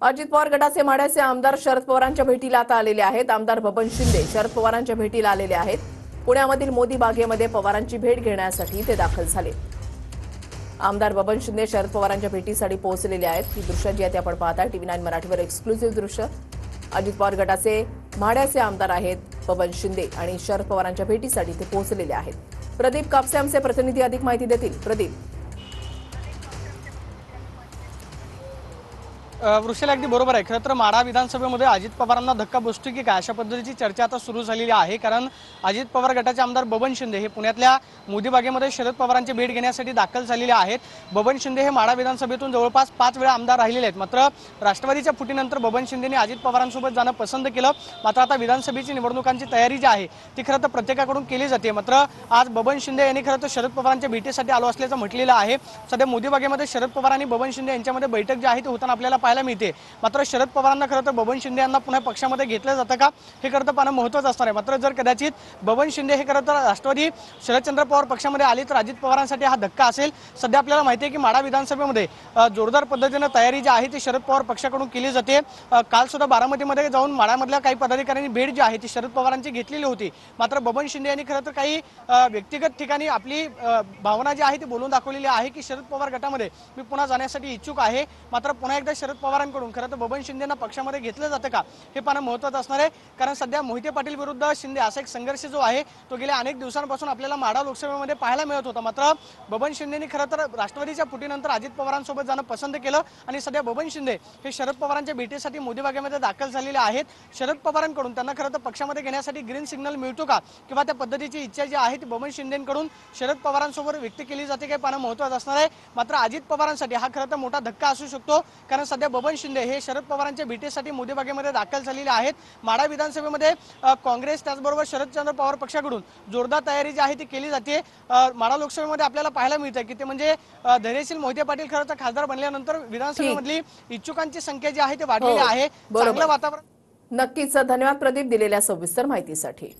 अजित पवार गटाचे माढ्याचे आमदार शरद पवारांच्या भेटीला आता आलेले आहेत। आमदार बबन शिंदे शरद पवारांच्या भेटीला आलेले आहेत। पुण्यामधील मोदी बागेमध्ये पवारांची भेट घेण्यासाठी ते दाखल झाले। आमदार बबन शिंदे शरद पवारांच्या भेटीसाठी पोहोचलेले आहेत। ही दृश्य जी आहेत आपण पाहताय TV9 मराठीवर एक्सक्लुझिव्ह दृश्य। अजित पवार गटाचे माढ्याचे आमदार आहेत बबन शिंदे आणि शरद पवारांच्या भेटीसाठी ते पोहोचलेले आहेत। प्रदीप कापसे आमचे प्रतिनिधी अधिक माहिती देतील। प्रदीप, वृषाली अगदी बरोबर आहे। खरं तर माढा विधानसभेमध्ये अजित पवारांना धक्का बसतो की काय अशा पद्धतीची चर्चा आता सुरू झालेली आहे। कारण अजित पवार गटाचे आमदार बबन शिंदे हे पुण्यातल्या मोदी बागेमध्ये शरद पवारांची भेट घेण्यासाठी दाखल झालेले आहेत। बबन शिंदे हे माढा विधानसभेतून जवळपास 5 वेळा आमदार राहिलेले आहेत। मात्र राष्ट्रवादीच्या फुटीनंतर बबन शिंदेने अजित पवारांसोबत जाणं पसंत केलं। मात्र आता विधानसभेची निवडणुकांची तयारी जी आहे ती खरं तर प्रत्येकाकडून केली जाते। मात्र आज बबन शिंदे यांनी खरं तर शरद पवारांच्या भेटीसाठी आलो असल्याचं म्हटलेलं आहे। सध्या मोदी बागेमध्ये शरद पवार आणि बबन शिंदे यांच्यामध्ये बैठक जी आहे ती होताना आपल्याला मिळते। मात्र शरद पवारांना खरं तर बबन शिंदे यांना पुन्हा पक्षामध्ये घेतलं जातं का हे खरं तर पाहणं महत्त्वाचं असणार आहे। मात्र जर कदाचित बबन शिंदे हे खरं तर राष्ट्रवादी शरदचंद्र पवार पक्षामध्ये आले तर अजित पवारांसाठी हा धक्का असेल। सध्या आपल्याला माहिती आहे की माढा विधानसभेमध्ये जोरदार पद्धतीने तयारी जी आहे ती शरद पवार पक्षाकडून केली जाते। काल सुद्धा बारामतीमध्ये जाऊन माढामधल्या काही पदाधिकाऱ्यांनी भेट जी आहे ती शरद पवारांची घेतलेली होती। मात्र बबन शिंदे यांनी खरं तर काही व्यक्तिगत ठिकाणी आपली भावना जी आहे ती बोलून दाखवलेली आहे की शरद पवार गटामध्ये मी पुन्हा जाण्यासाठी इच्छुक आहे। मात्र पुन्हा एकदा शरद पवारांकडून खरं तर बबन शिंदेना पक्षामध्ये घेतलं जातं का हे पाहणं महत्त्वाचं असणार आहे। कारण सध्या मोहिते पाटील विरुद्ध शिंदे असा एक संघर्ष जो आहे तो गेल्या अनेक दिवसांपासून आपल्याला माढा लोकसभेमध्ये पाहायला मिळत होता। मात्र बबन शिंदेनी खरं तर राष्ट्रवादीच्या फुटीनंतर अजित पवारांसोबत जाणं पसंत केलं आणि सध्या बबन शिंदे हे शरद पवारांच्या भेटीसाठी मोदी बागेमध्ये दाखल झालेले आहेत। शरद पवारांकडून त्यांना खरं तर पक्षामध्ये घेण्यासाठी ग्रीन सिग्नल मिळतो का किंवा त्या पद्धतीची इच्छा जी आहे ती बबन शिंदेकडून शरद पवारांसोबत व्यक्त केली जाते काय पाहणं महत्त्वाचं असणार आहे। मात्र अजित पवारांसाठी हा खरं तर मोठा धक्का असू शकतो। कारण सध्या बबन शिंदे हे शरद पवारांच्या भेटीसाठी मोदी बागेमध्ये दाखल झालेले आहेत। माढा विधानसभेमध्ये काँग्रेस त्याचबरोबर शरदचंद्र पवार पक्षाकडून जोरदार तयारी जी आहे ती केली जाते। माढा लोकसभेमध्ये आपल्याला पाहायला मिळतं की ते म्हणजे धैर्यशील मोहिते पाटील खरं तर खासदार बनल्यानंतर विधानसभेमधली इच्छुकांची संख्या जी आहे ती वाढलेली आहे। चांगलं वातावरण। नक्कीच धन्यवाद प्रदीप दिलेल्या सविस्तर माहितीसाठी।